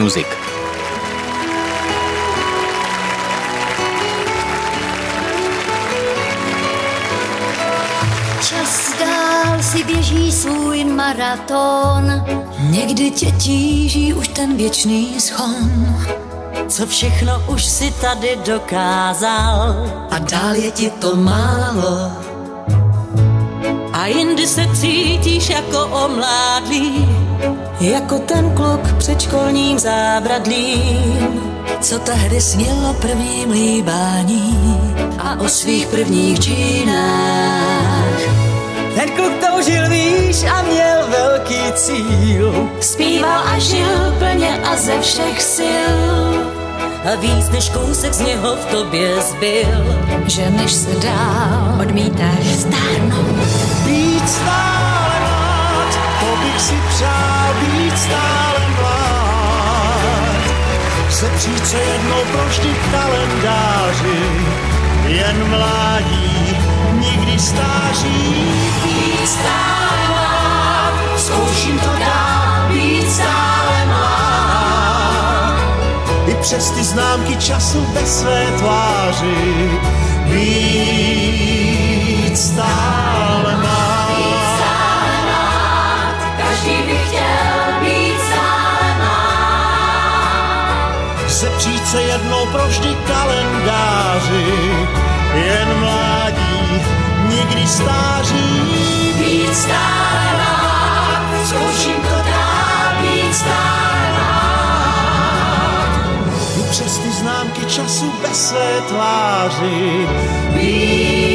Music. Čas dál si běží svůj maraton, někdy tě tíží už ten věčný schon. Co všechno už si tady dokázal A dál je ti to málo. a jindy se cítíš jako omládlý, jako ten kluk před školním zábradlím, Co tehdy snělo prvním líbání a o svých prvních džínách. ten kluk toužil výš a měl velký cíl, Zpíval a žil plně a ze všech sil, a víc než kousek z něho v tobě zbyl, že než se dál odmítáš stárnout. Být stále mlád, to bych si přál, být stále mlád. Sepřít se jednou provždy v kalendáři, jen mládí, nikdy stáří. Být stále mlád, zkouším to dál, být stále mlád. I přes ty známky času ve své tváři, být stále mlád. Každý by chtěl být stále mlád. Sepřít se jednou provždy kalendáři, jen mládí, nikdy stáří. Být stále mlád, zkouším to dál, být stále mlád. I přes ty známky času ve své tváři, Být